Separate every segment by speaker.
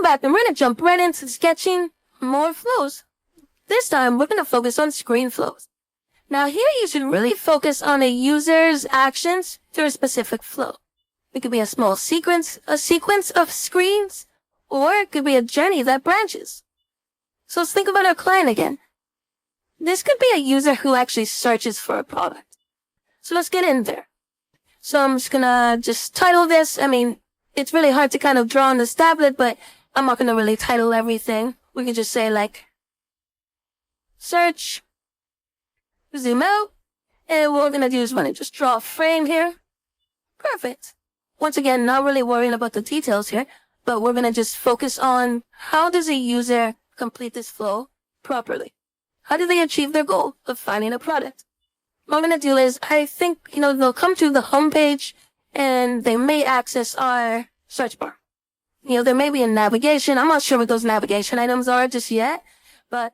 Speaker 1: Welcome back, and we're going to jump right into sketching more flows. This time, we're going to focus on screen flows. Now here you should really focus on a user's actions through a specific flow. It could be a small sequence of screens, or it could be a journey that branches. So let's think about our client again. This could be a user who actually searches for a product. So let's get in there. So I'm just gonna title this. I mean, it's really hard to kind of draw on this tablet, but I'm not gonna really title everything. We can just say like, search, zoom out, and what we're gonna do is just draw a frame here. Perfect. Once again, not really worrying about the details here, but we're gonna just focus on how does a user complete this flow properly? How do they achieve their goal of finding a product? What I'm gonna do is, I think, they'll come to the home page and they may access our search bar. There may be a navigation. I'm not sure what those navigation items are just yet, but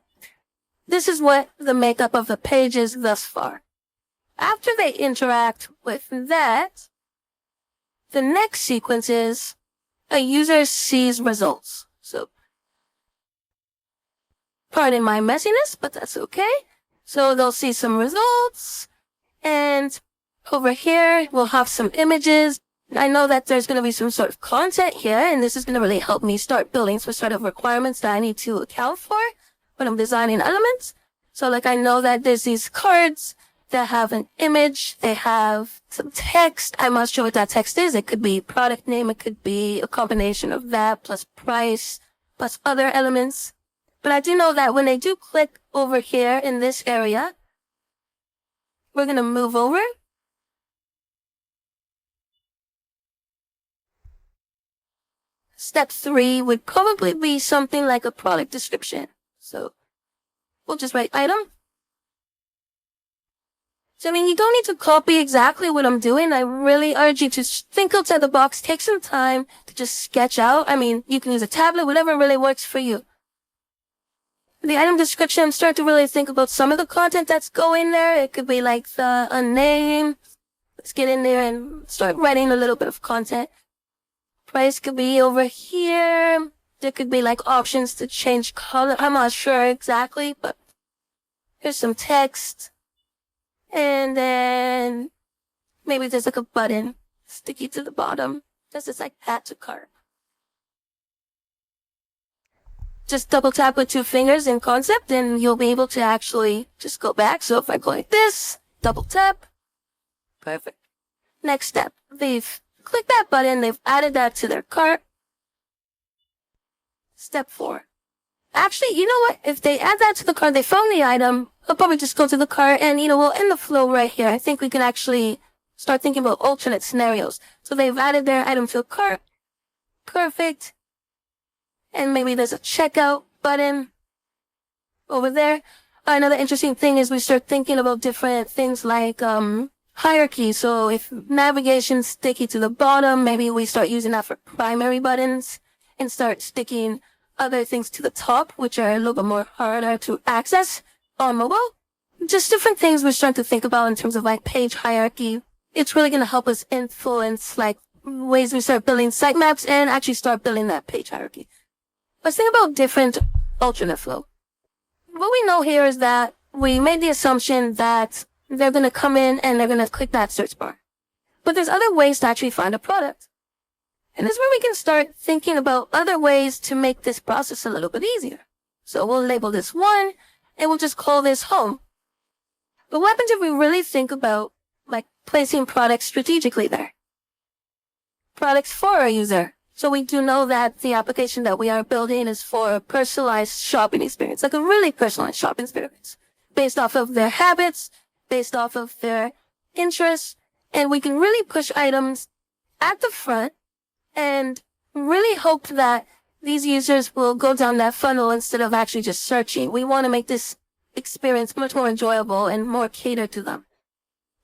Speaker 1: this is what the makeup of the page is thus far. After they interact with that, the next sequence is a user sees results. So, pardon my messiness, but that's okay. So they'll see some results, and over here we'll have some images. I know that there's going to be some sort of content here, and this is going to really help me start building some sort of requirements that I need to account for when I'm designing elements. So like I know that there's these cards that have an image, they have some text. I'm not sure what that text is. It could be product name, it could be a combination of that plus price plus other elements. But I do know that when they do click over here in this area, we're going to move over. Step 3 would probably be something like a product description. So we'll just write item. So, you don't need to copy exactly what I'm doing. I really urge you to think outside the box, take some time to just sketch out. You can use a tablet, whatever really works for you. The item description, start to really think about some of the content that's going there. It could be like a name. Let's get in there and start writing a little bit of content. Price could be over here. There could be like options to change color. I'm not sure exactly, but here's some text. And then maybe there's like a button sticky to the bottom. This is like add to cart. Just double tap with 2 fingers in concept and you'll be able to actually just go back. So if I go like this, double tap. Perfect. Next step. They've clicked that button. They've added that to their cart. Step 4. Actually, you know what? If they add that to the cart, they found the item, they'll probably just go to the cart and, we'll end the flow right here. I think we can actually start thinking about alternate scenarios. So they've added their item to a cart. Perfect. And maybe there's a checkout button over there. Another interesting thing is we start thinking about different things like hierarchy. So if navigation's sticky to the bottom, maybe we start using that for primary buttons and start sticking other things to the top, which are a little bit more harder to access on mobile. Just different things we're starting to think about in terms of like page hierarchy. It's really going to help us influence like ways we start building sitemaps and actually start building that page hierarchy. Let's think about different alternate flow. What we know here is that we made the assumption that they're going to come in and they're going to click that search bar. But there's other ways to actually find a product. And this is where we can start thinking about other ways to make this process a little bit easier. So we'll label this 1 and we'll just call this home. But what happens if we really think about like placing products strategically there? Products for our user. So we do know that the application that we are building is for a personalized shopping experience, like a really personalized shopping experience, based off of their habits, based off of their interests, and we can really push items at the front and really hope that these users will go down that funnel instead of actually just searching. We want to make this experience much more enjoyable and more catered to them.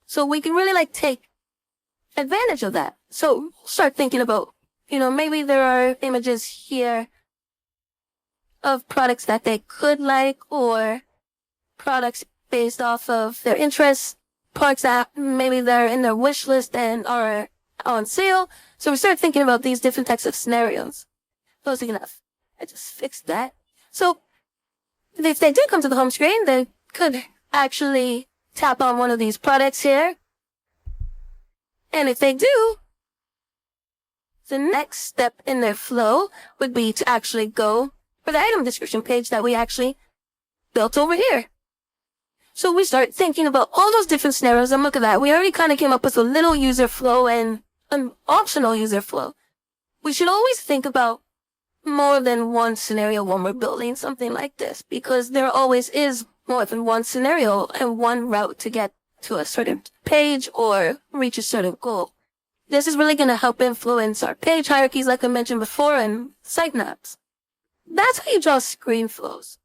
Speaker 1: So we can really like take advantage of that. So start thinking about, maybe there are images here of products that they could like or products based off of their interests, products that maybe they're in their wish list and are on sale. So we start thinking about these different types of scenarios. Closing enough. I just fixed that. So if they do come to the home screen, they could actually tap on one of these products here. And if they do, the next step in their flow would be to actually go for the item description page that we actually built over here. So we start thinking about all those different scenarios, and look at that. We already kind of came up with a little user flow and an optional user flow. We should always think about more than one scenario when we're building something like this, because there always is more than one scenario and one route to get to a certain page or reach a certain goal. This is really going to help influence our page hierarchies, like I mentioned before, and sitemaps. That's how you draw screen flows.